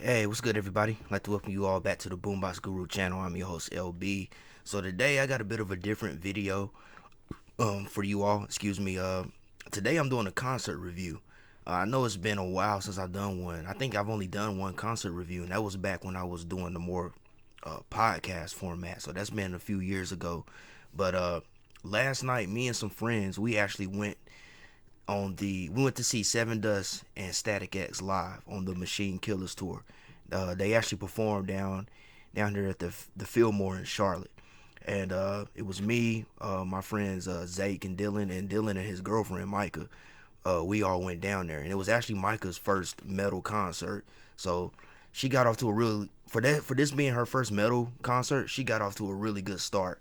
Hey, what's good, everybody? I'd like to welcome you all back to the Boombox Guru channel. I'm your host, LB. So today I got a bit of a different video for you all. Excuse me. Today I'm doing a concert review. I know it's been a while since I've done one. I think I've only done one concert review, and that was back when I was doing the more podcast format. So that's been a few years ago. But last night, me and some friends, we went to see Sevendust and Static-X live on the Machine Killers tour. They actually performed down here at the Fillmore in Charlotte, and it was me, my friends Zake and Dylan and his girlfriend Micah. We all went down there, and it was actually Micah's first metal concert. So she got off to a really for this being her first metal concert. She got off to a really good start.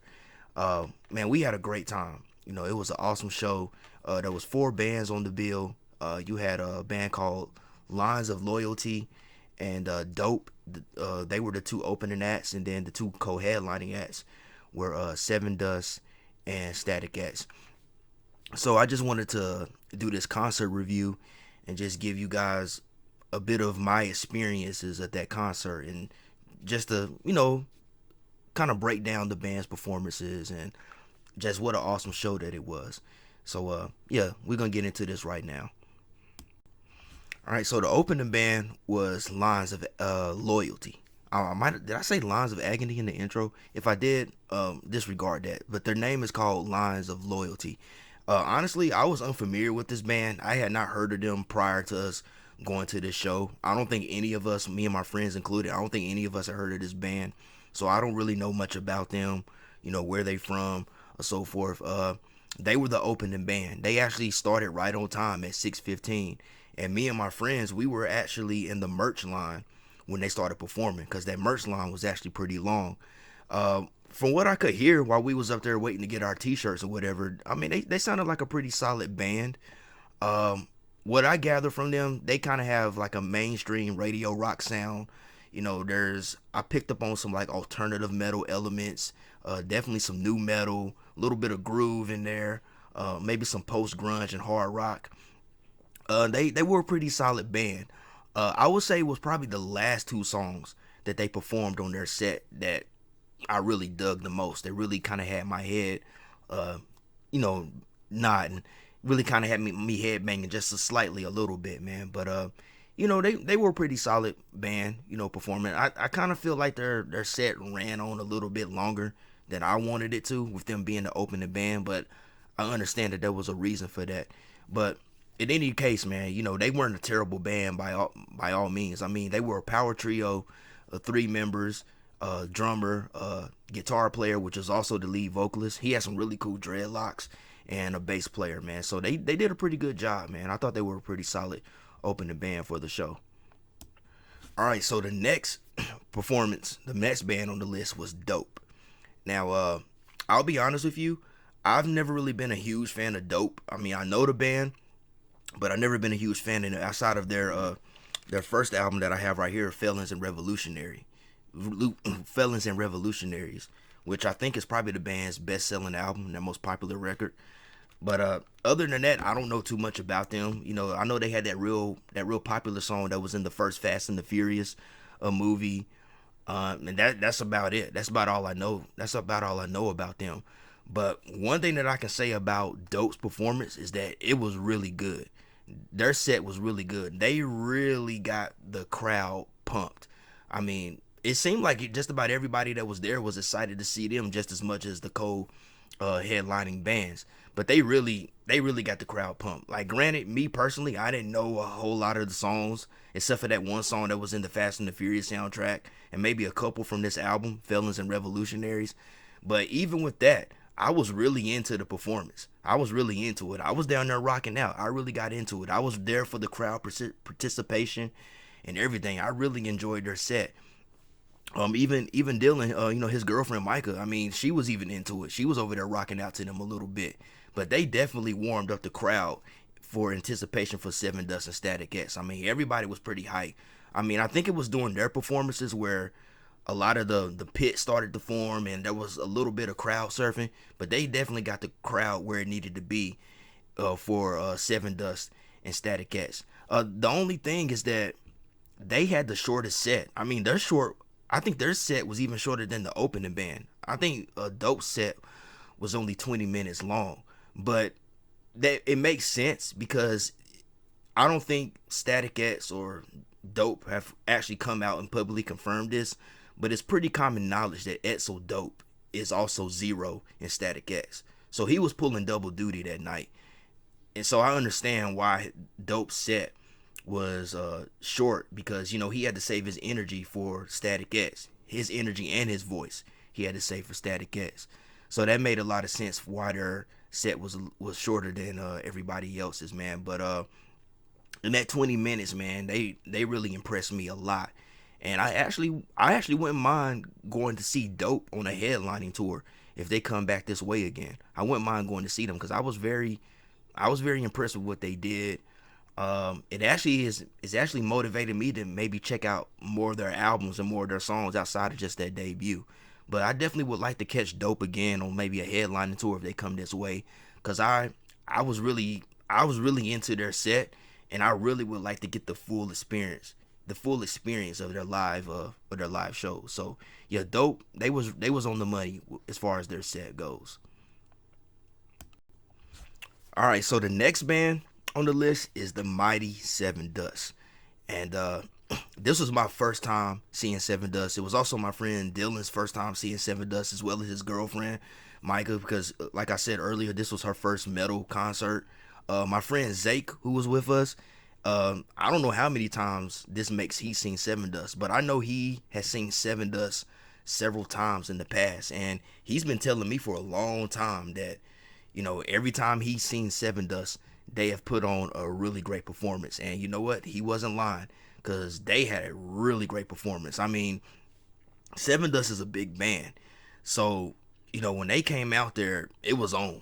Man, we had a great time. It was an awesome show. There was 4 bands on the bill. You had a band called Lines of Loyalty and Dope. They were the 2 opening acts, and then the 2 co-headlining acts were Sevendust and Static-X. So I just wanted to do this concert review and just give you guys a bit of my experiences at that concert, and just to kind of break down the band's performances and just what an awesome show that it was. So yeah, we're gonna get into this right now. All right, so the opening band was Lines of Loyalty. Did I say Lines of Agony in the intro? If I did, disregard that. But their name is called Lines of Loyalty. Honestly, I was unfamiliar with this band. I had not heard of them prior to us going to this show. I don't think any of us, me and my friends included, I don't think any of us had heard of this band. So I don't really know much about them, where they from, or so forth. They were the opening band. They actually started right on time at 6:15. And me and my friends, we were actually in the merch line when they started performing, because that merch line was actually pretty long. From what I could hear while we was up there waiting to get our t-shirts or whatever, I mean, they sounded like a pretty solid band. What I gather from them, they kind of have like a mainstream radio rock sound. I picked up on some like alternative metal elements, definitely some new metal, a little bit of groove in there, maybe some post grunge and hard rock. They were a pretty solid band. I would say it was probably the last 2 songs that they performed on their set that I really dug the most. They really kind of had my head, you know, nodding. Really kind of had me head banging just a little bit, man. But they were a pretty solid band, performing. I kind of feel like their set ran on a little bit longer than I wanted it to, with them being the opening band. But I understand that there was a reason for that. But in any case, man, they weren't a terrible band by all means. I mean, they were a power trio of 3 members, drummer, guitar player, which is also the lead vocalist. He had some really cool dreadlocks, and a bass player, man. So they did a pretty good job, man. I thought they were a pretty solid opening band for the show. All right, so the next performance, the next band on the list was Dope. Now, I'll be honest with you, I've never really been a huge fan of Dope. I mean, I know the band, but I've never been a huge fan of it outside of their first album that I have right here, Felons and Revolutionaries, which I think is probably the band's best-selling album, their most popular record. But other than that, I don't know too much about them. I know they had that real popular song that was in the first Fast and the Furious movie, and that's about it. That's about all I know. That's about all I know about them. But one thing that I can say about Dope's performance is that it was really good. Their set was really good. They really got the crowd pumped. I mean, it seemed like just about everybody that was there was excited to see them just as much as the headlining bands. But they really got the crowd pumped. Like, granted, me personally, I didn't know a whole lot of the songs except for that one song that was in the Fast and the Furious soundtrack, and maybe a couple from this album, Felons and Revolutionaries. But even with that, I was really into the performance. I was really into it. I was down there rocking out. I really got into it. I was there for the crowd participation and everything. I really enjoyed their set. Even Dylan, his girlfriend Micah, I mean, she was even into it. She was over there rocking out to them a little bit. But they definitely warmed up the crowd for anticipation for Sevendust and Static-X. I mean, everybody was pretty hyped. I mean, I think it was during their performances where a lot of the pit started to form, and there was a little bit of crowd surfing, but they definitely got the crowd where it needed to be for Sevendust and Static-X. The only thing is that they had the shortest set. I mean, their short. I think their set was even shorter than the opening band. I think a Dope set was only 20 minutes long, but that it makes sense because I don't think Static X or Dope have actually come out and publicly confirmed this, but it's pretty common knowledge that Etzel Dope is also Zero in Static X. So he was pulling double duty that night. And so I understand why Dope's set was short, because he had to save his energy for Static X, his energy and his voice. He had to save for Static X, so that made a lot of sense for why their set was shorter than everybody else's, man. But in that 20 minutes, man, they really impressed me a lot, and I actually wouldn't mind going to see Dope on a headlining tour if they come back this way again. I wouldn't mind going to see them because I was very impressed with what they did. It actually is actually motivated me to maybe check out more of their albums and more of their songs outside of just that debut. But I definitely would like to catch Dope again on maybe a headlining tour if they come this way, cause I was really into their set, and I really would like to get the full experience of their live shows. So yeah, Dope, they was on the money as far as their set goes. All right, so the next band on the list is the mighty Sevendust, and this was my first time seeing Sevendust. It was also my friend Dylan's first time seeing Sevendust, as well as his girlfriend Micah, because like I said earlier, this was her first metal concert. My friend Zake, who was with us, I don't know how many times this makes he's seen Sevendust, but I know he has seen Sevendust several times in the past, and he's been telling me for a long time that every time he's seen Sevendust, they have put on a really great performance. And you know what? He wasn't lying, because they had a really great performance. I mean, Sevendust is a big band. So, when they came out there, it was on.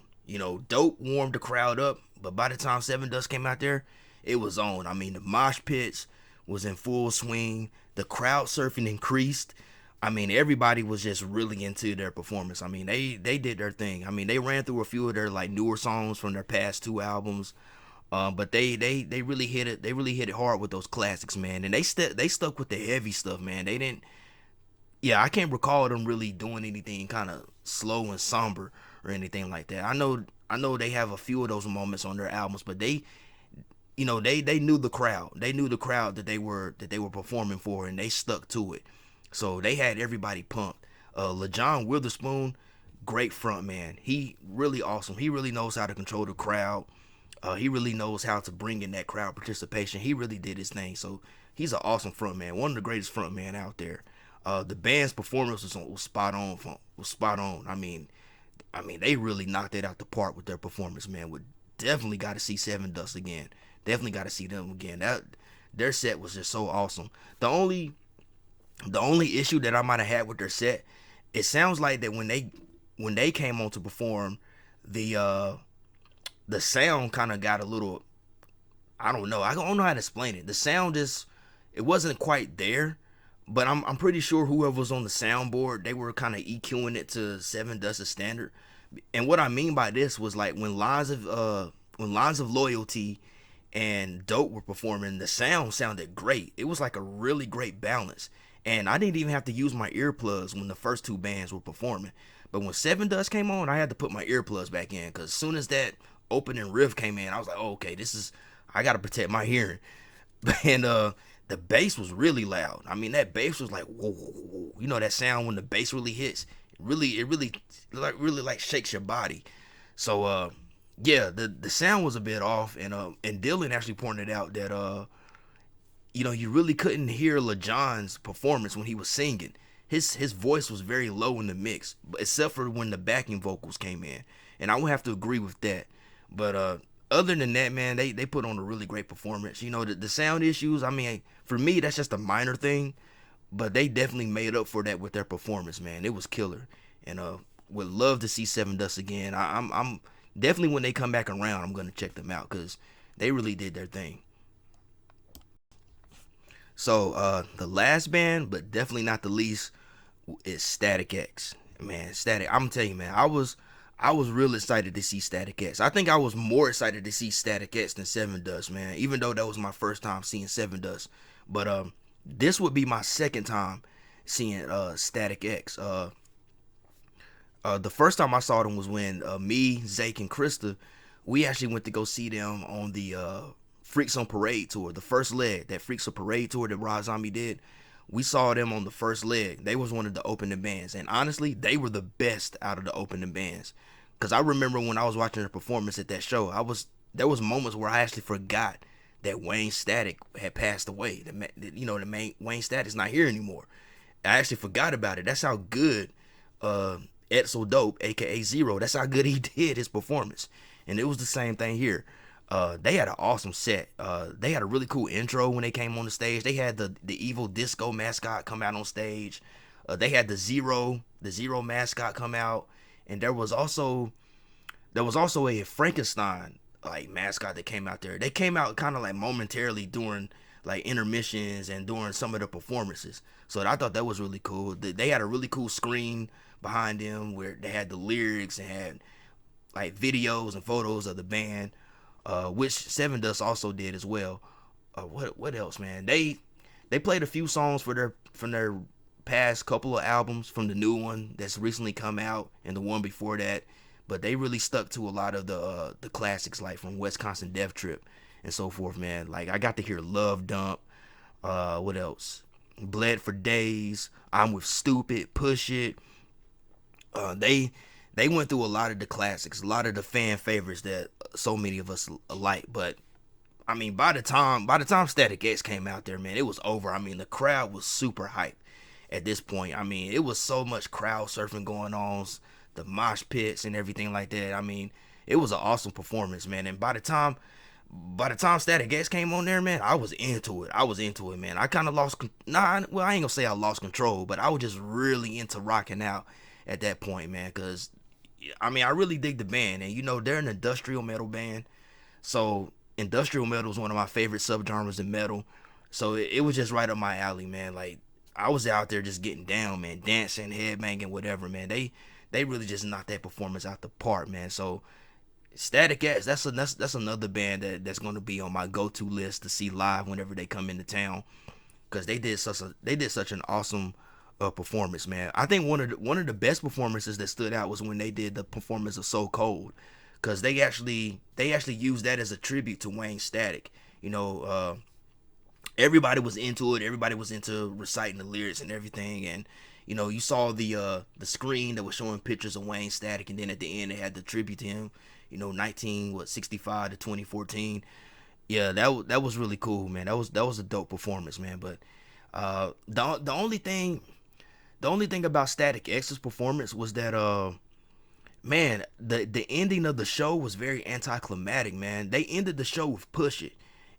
Dope warmed the crowd up, but by the time Sevendust came out there, it was on. I mean, the mosh pits was in full swing. The crowd surfing increased. I mean, everybody was just really into their performance. I mean, they did their thing. I mean, they ran through a few of their like newer songs from their past two albums, but they really hit it. They really hit it hard with those classics, man. And they stuck with the heavy stuff, man. They didn't. Yeah, I can't recall them really doing anything kind of slow and somber or anything like that. I know they have a few of those moments on their albums, but they knew the crowd. They knew the crowd that they were performing for, and they stuck to it. So they had everybody pumped. LaJohn Witherspoon, great front man. He really awesome. He really knows how to control the crowd. He really knows how to bring in that crowd participation. He really did his thing. So he's an awesome front man. One of the greatest front men out there. The band's performance was spot on. Was spot on. I mean, they really knocked it out the park with their performance, man. Would definitely got to see Sevendust again. Definitely got to see them again. Their set was just so awesome. The only issue that I might have had with their set, it sounds like that when they came on to perform, the sound kind of got a little, I don't know. I don't know how to explain it. The sound it wasn't quite there, but I'm pretty sure whoever was on the soundboard, they were kind of EQing it to Sevendust's standard. And what I mean by this was like when Lines of Loyalty and Dope were performing, the sound sounded great. It was like a really great balance. And I didn't even have to use my earplugs when the first two bands were performing. But when Sevendust came on, I had to put my earplugs back in, because as soon as that opening riff came in, I was like, oh, okay, I got to protect my hearing. And the bass was really loud. I mean, that bass was like, whoa, whoa, whoa. That sound when the bass really hits, it really like shakes your body. So, yeah, the sound was a bit off, and Dylan actually pointed out that you really couldn't hear LaJohn's performance when he was singing. His voice was very low in the mix, except for when the backing vocals came in, and I would have to agree with that. But other than that, man, they put on a really great performance. The sound issues, I mean, for me, that's just a minor thing, but they definitely made up for that with their performance, man. It was killer, and would love to see Sevendust again. I'm definitely, when they come back around, I'm gonna check them out, because they really did their thing. So the last band, but definitely not the least, is Static X. Man, I'm telling you, man, I was real excited to see Static X. I think I was more excited to see Static X than Sevendust, man. Even though that was my first time seeing Sevendust, but this would be my second time seeing Static-X. The first time I saw them was when me, Zake, and Krista, we actually went to go see them on the Freaks on Parade tour, the first leg, that Freaks on Parade tour that Rob Zombie did. We saw them on the first leg. They was one of the opening bands, and honestly, they were the best out of the opening bands. Cause I remember when I was watching their performance at that show, there was moments where I actually forgot that Wayne Static had passed away. The main Wayne Static's not here anymore. I actually forgot about it. That's how good Edsel Dope, aka Zero, that's how good he did his performance. And it was the same thing here. They had an awesome set. They had a really cool intro when they came on the stage. They had the evil disco mascot come out on stage. They had the Zero mascot come out, and there was also a Frankenstein like mascot that came out there. They came out kind of like momentarily during like intermissions and during some of the performances. So I thought that was really cool. They had a really cool screen behind them where they had the lyrics and had like videos and photos of the band, which Sevendust also did as well. What else, man? They played a few songs from their past couple of albums, from the new one that's recently come out and the one before that. But they really stuck to a lot of the classics, like from Wisconsin Death Trip and so forth, man. Like I got to hear Love Dump. What else? Bled for Days. I'm with Stupid. Push It. They went through a lot of the classics, a lot of the fan favorites that so many of us like. But I mean, by the time Static-X came out there, man, it was over. I mean, the crowd was super hyped at this point. I mean, it was so much crowd surfing going on, the mosh pits and everything like that. I mean, it was an awesome performance, man. And by the time Static-X came on there, man, I was into it, man. I kind of lost, I ain't gonna say I lost control, but I was just really into rocking out at that point, man. Cause I mean, I really dig the band, and they're an industrial metal band. So industrial metal is one of my favorite subgenres in metal. So it was just right up my alley, man. Like I was out there just getting down, man, dancing, headbanging, whatever, man. They really just knocked that performance out the park, man. So Static-X, that's another band that's going to be on my go-to list to see live whenever they come into town, because they did such an awesome performance, man. I think one of the best performances that stood out was when they did the performance of So Cold, because they actually used that as a tribute to Wayne Static. Everybody was into it. Everybody was into reciting the lyrics and everything, and you saw the screen that was showing pictures of Wayne Static, and then at the end they had the tribute to him. 65 to 2014. Yeah, that was really cool, man. That was a dope performance, man. But the only thing about Static-X's performance was that man, the ending of the show was very anticlimactic, man. They ended the show with Push It,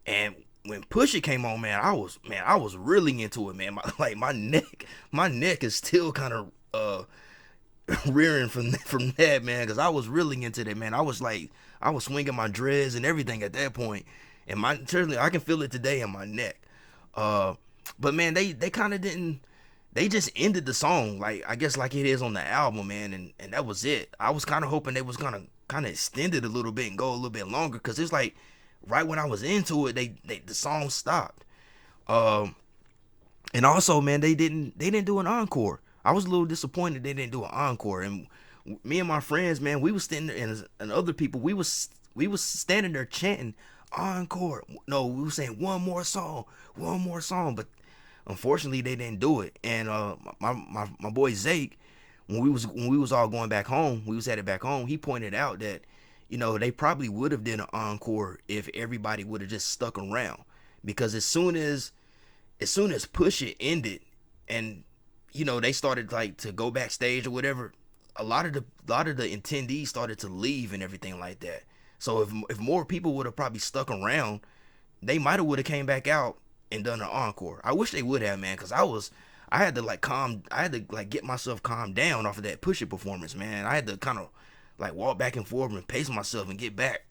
and when Push It came on, man, I was really into it, man. My neck is still kind of rearing from that, man, because I was really into that, man. I was swinging my dreads and everything at that point, and certainly I can feel it today in my neck. But man, they kind of didn't. They just ended the song like, I guess, like it is on the album, man, and that was it. I was kind of hoping they was gonna kind of extend it a little bit and go a little bit longer, because it's like right when I was into it, the song stopped. And also, man, they didn't do an encore. I was a little disappointed they didn't do an encore. And me and my friends, man, we was standing there, and other people, we was standing there chanting encore. No, we were saying one more song, but unfortunately they didn't do it. And my boy Zake, when we was all going back home, we was headed back home, he pointed out that they probably would have done an encore if everybody would have just stuck around, because as soon as Push It ended and they started like to go backstage or whatever, a lot of the attendees started to leave and everything like that. So if more people would have probably stuck around, they might have would have came back out and done an encore. I wish they would have, man, because I had to get myself calmed down off of that Push It performance, man. I had to kind of like walk back and forth and pace myself and get back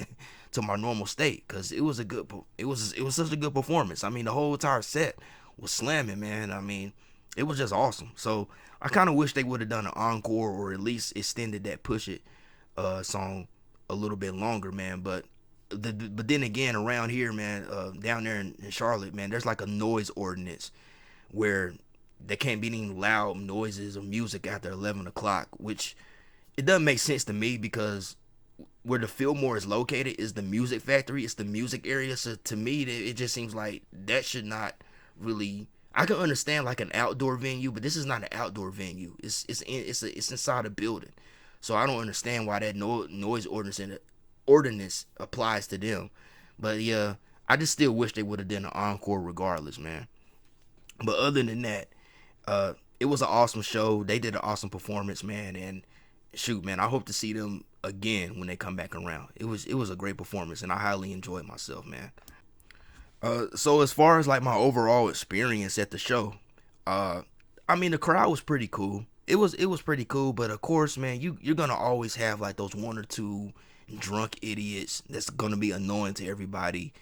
to my normal state, because it was such a good performance. I mean, the whole entire set was slamming, man. I mean, it was just awesome. So I kind of wish they would have done an encore, or at least extended that Push It song a little bit longer, man. But then again, around here, man, down there in Charlotte, man, there's like a noise ordinance where there can't be any loud noises or music after 11 o'clock, which it doesn't make sense to me because where the Fillmore is located is the music factory. It's the music area. So to me, it just seems like that should not really. I can understand like an outdoor venue, but this is not an outdoor venue. It's inside a building. So I don't understand why that noise ordinance applies to them. But yeah, I just still wish they would have done an encore regardless, man. But other than that, it was an awesome show. They did an awesome performance, man. And shoot, man, I hope to see them again when they come back around. It was a great performance, and I highly enjoyed myself, man. So as far as like my overall experience at the show, I mean the crowd was pretty cool. It was pretty cool, but of course, man, you're gonna always have like those one or two drunk idiots that's gonna be annoying to everybody.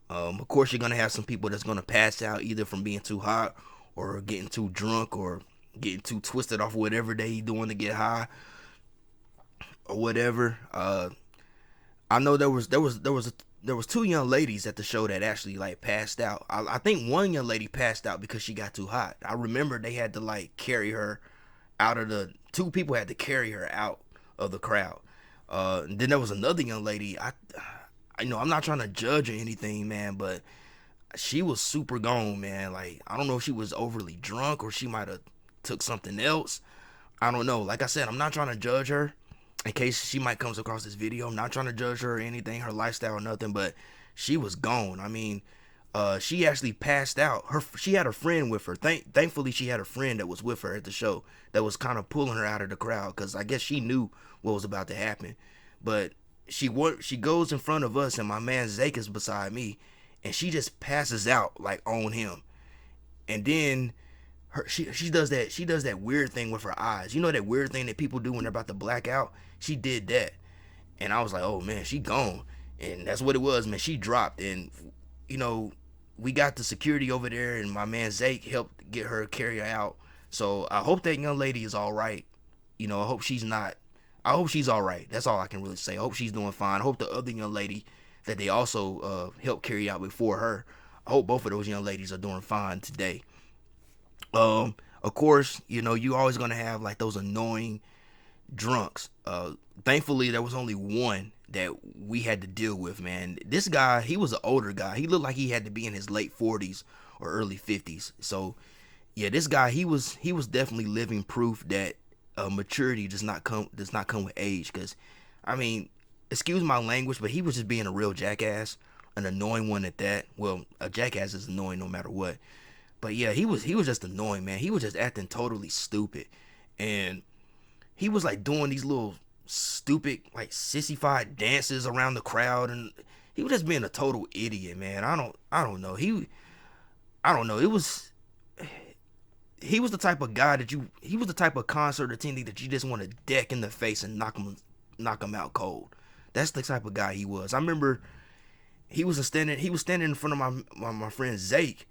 Of course, you're gonna have some people that's gonna pass out either from being too hot or getting too drunk or getting too twisted off whatever they doing to get high or whatever. I know there was two young ladies at the show that actually like passed out. I think one young lady passed out because she got too hot. I remember they had to like carry her out of the two people had to carry her out of the crowd. Then there was another young lady. I know I'm not trying to judge or anything, man, but she was super gone, man. Like I don't know if she was overly drunk or she might have took something else. I don't know. Like I said, I'm not trying to judge her in case she might comes across this video. I'm not trying to judge her or anything, her lifestyle or nothing, but she was gone. I mean, she actually passed out. She had a friend with her. Thankfully, she had a friend that was with her at the show that was kind of pulling her out of the crowd because I guess she knew what was about to happen. But she goes in front of us, and my man Zake is beside me, and she just passes out like on him, and then she does that weird thing with her eyes. You know that weird thing that people do when they're about to black out? She did that. And I was like, oh man, she gone. And that's what it was, man. She dropped. And you know, we got the security over there and my man Zake helped get her carry her out. So I hope that young lady is alright. You know, I hope she's alright. That's all I can really say. I hope she's doing fine. I hope the other young lady that they also helped carry out before her, I hope both of those young ladies are doing fine today. Of course, you know, you always gonna have like those annoying drunks. Thankfully there was only one that we had to deal with, man. This guy, he was an older guy. He looked like he had to be in his late 40s or early 50s. So yeah, this guy, he was definitely living proof that maturity does not come with age. Because I mean, excuse my language, but he was just being a real jackass, an annoying one at that. Well, a jackass is annoying no matter what. But yeah, he was just annoying, man. He was just acting totally stupid. And he was like doing these little stupid, like sissified dances around the crowd, and he was just being a total idiot, man. I don't know. I don't know. He was the type of guy he was the type of concert attendee that you just want to deck in the face and knock him out cold. That's the type of guy he was. I remember he was standing in front of my friend Zake,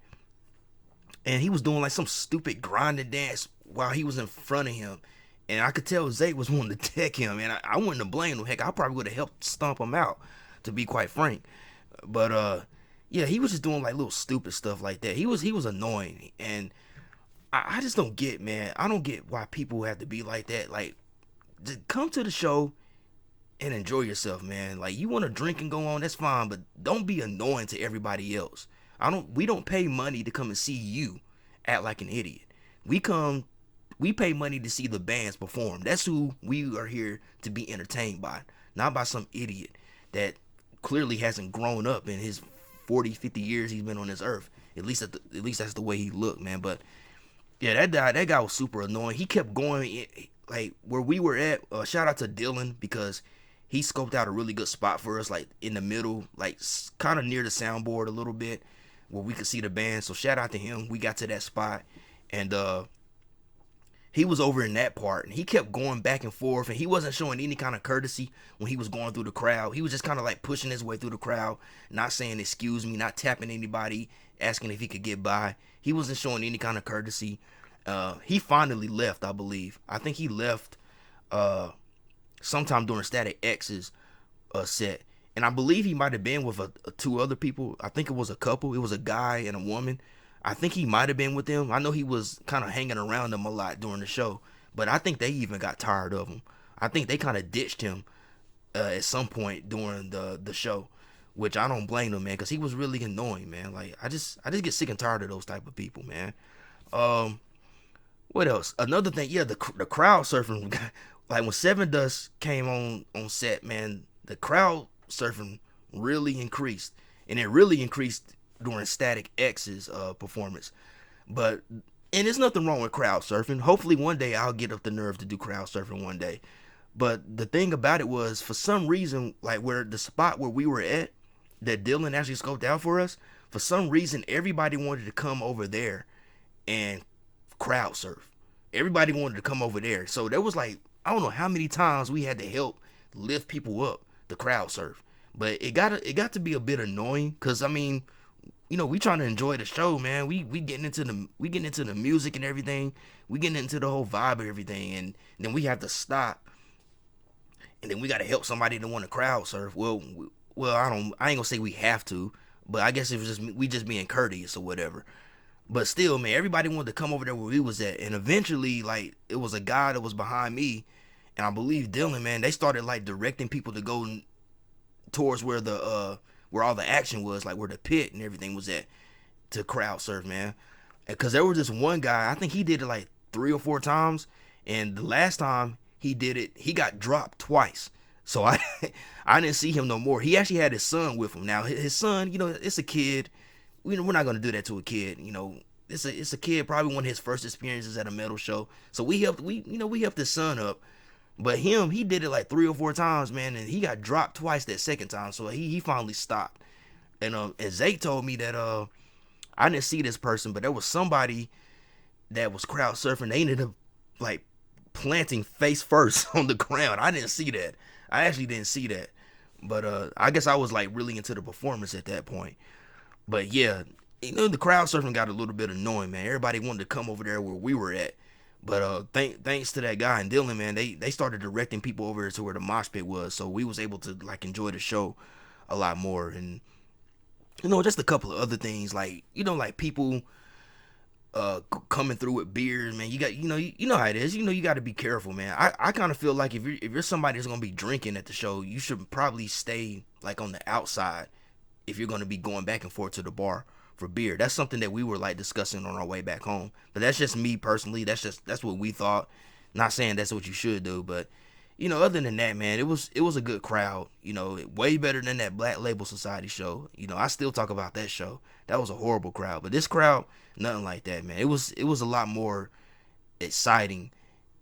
and he was doing like some stupid grinding dance while he was in front of him. And I could tell Zake was wanting to tech him, and I wouldn't have blamed him. Heck, I probably would have helped stomp him out, to be quite frank. But yeah, he was just doing like little stupid stuff like that. He was annoying, and I just don't get, man. I don't get why people have to be like that. Like, just come to the show and enjoy yourself, man. Like, you want to drink and go on, that's fine, but don't be annoying to everybody else. We don't pay money to come and see you act like an idiot. We pay money to see the bands perform. That's who we are here to be entertained by, not by some idiot that clearly hasn't grown up in his 40, 50 years he's been on this earth. At least that's the way he looked, man. But yeah, that guy was super annoying. He kept going like where we were at. Shout out to Dylan because he scoped out a really good spot for us, like in the middle, like kind of near the soundboard a little bit, where we could see the band. So shout out to him. We got to that spot, and he was over in that part, and he kept going back and forth, and he wasn't showing any kind of courtesy when he was going through the crowd. He was just kind of like pushing his way through the crowd, not saying excuse me, not tapping anybody, asking if he could get by. He wasn't showing any kind of courtesy. He finally left, I believe. I think he left sometime during Static-X's set, and I believe he might have been with two other people. I think it was a couple. It was a guy and a woman. I think he might have been with them. I know he was kind of hanging around them a lot during the show, but I think they even got tired of him. I think they kind of ditched him at some point during the show, which I don't blame them, man, because he was really annoying, man. Like I just get sick and tired of those type of people, man. Um, what else? Another thing, yeah, the crowd surfing. Like when Sevendust came on set, man, the crowd surfing really increased, and it really increased during Static X's performance. But and there's nothing wrong with crowd surfing. Hopefully one day I'll get up the nerve to do crowd surfing one day. But the thing about it was, for some reason, like where the spot where we were at, that Dylan actually scoped out for us, for some reason everybody wanted to come over there and crowd surf. Everybody wanted to come over there. So there was like, I don't know how many times we had to help lift people up to crowd surf. But it got to be a bit annoying, cuz I mean, we trying to enjoy the show, man. We getting into the music and everything. We getting into the whole vibe of everything, and then we have to stop, and then we got to help somebody that want to crowd surf. Well, I ain't gonna say we have to, but I guess it was just we just being courteous or whatever. But still, man, everybody wanted to come over there where we was at, and eventually, like, it was a guy that was behind me, and I believe Dylan, man, they started like directing people to go towards where all the action was, like where the pit and everything was at, to crowd surf, man. Because there was this one guy, I think he did it like 3 or 4 times, and the last time he did it, he got dropped twice. So I I didn't see him no more. He actually had his son with him. Now his son, it's a kid. We're not gonna do that to a kid. It's a kid, probably one of his first experiences at a metal show. So we helped his son up. But he did it like 3 or 4 times, man, and he got dropped twice that second time. So he finally stopped. And Zake told me that I didn't see this person, but there was somebody that was crowd surfing. They ended up like planting face first on the ground. I didn't see that. I actually didn't see that. But I guess I was like really into the performance at that point. But yeah, the crowd surfing got a little bit annoying, man. Everybody wanted to come over there where we were at. But thanks to that guy and Dylan, man, they started directing people over to where the mosh pit was, so we was able to like enjoy the show a lot more. And just a couple of other things, like like people coming through with beers, man. You got you know how it is. You got to be careful, man. I kind of feel like if you're somebody that's gonna be drinking at the show, you should probably stay like on the outside if you're gonna be going back and forth to the bar for beer. That's something that we were like discussing on our way back home. But that's just me personally. That's what we thought. Not saying that's what you should do, but other than that, man, it was a good crowd. Way better than that Black Label Society show. I still talk about that show. That was a horrible crowd. But this crowd, nothing like that, man. It was a lot more exciting,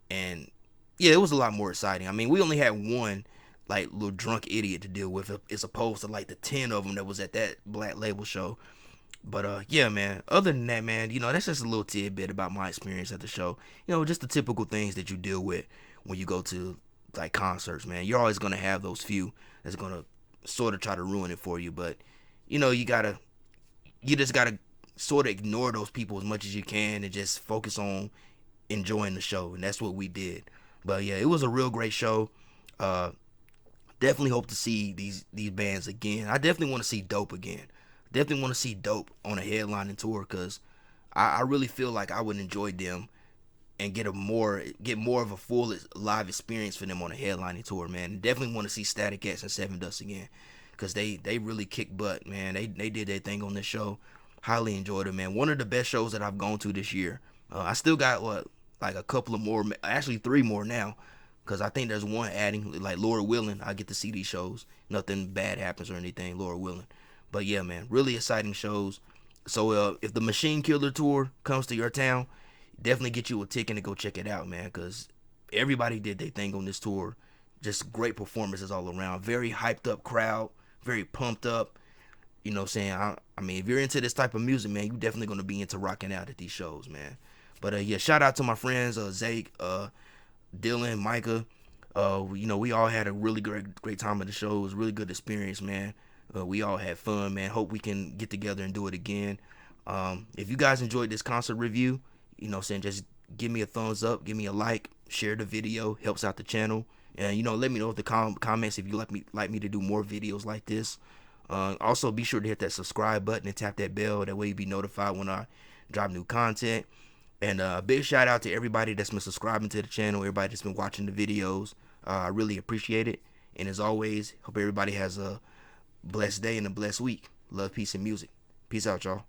and yeah, it was a lot more exciting. I mean, we only had one like little drunk idiot to deal with, as opposed to like the 10 of them that was at that Black Label show. But yeah, man, other than that, man, that's just a little tidbit about my experience at the show. Just the typical things that you deal with when you go to like concerts, man. You're always gonna have those few that's gonna sort of try to ruin it for you. But you just gotta sort of ignore those people as much as you can and just focus on enjoying the show. And that's what we did. But yeah, it was a real great show. Definitely hope to see these bands again. I definitely want to see Dope again. Definitely want to see Dope on a headlining tour, because I really feel like I would enjoy them and get more of a full live experience for them on a headlining tour, man. Definitely want to see Static-X and Sevendust again, because they really kick butt, man. They did their thing on this show. Highly enjoyed it, man. One of the best shows that I've gone to this year. I still got like a couple of more, actually 3 more now, because I think there's one adding, like Lord willing, I get to see these shows. Nothing bad happens or anything, Lord willing. But yeah, man, really exciting shows. So if the Machine Killer tour comes to your town, definitely get you a ticket and go check it out, man, because everybody did their thing on this tour. Just great performances all around. Very hyped up crowd, very pumped up. You know what I'm saying? I mean, if you're into this type of music, man, you're definitely going to be into rocking out at these shows, man. But yeah, shout out to my friends, Zake, Dylan, Micah. We all had a really great time at the show. It was a really good experience, man. We all had fun, man. Hope we can get together and do it again. If you guys enjoyed this concert review, just give me a thumbs up, give me a like, share the video, helps out the channel. And let me know in the comments if you like me to do more videos like this. Also, be sure to hit that subscribe button and tap that bell. That way, you'll be notified when I drop new content. And a big shout out to everybody that's been subscribing to the channel, everybody that's been watching the videos. I really appreciate it. And as always, hope everybody has a blessed day and a blessed week. Love, peace, and music. Peace out, y'all.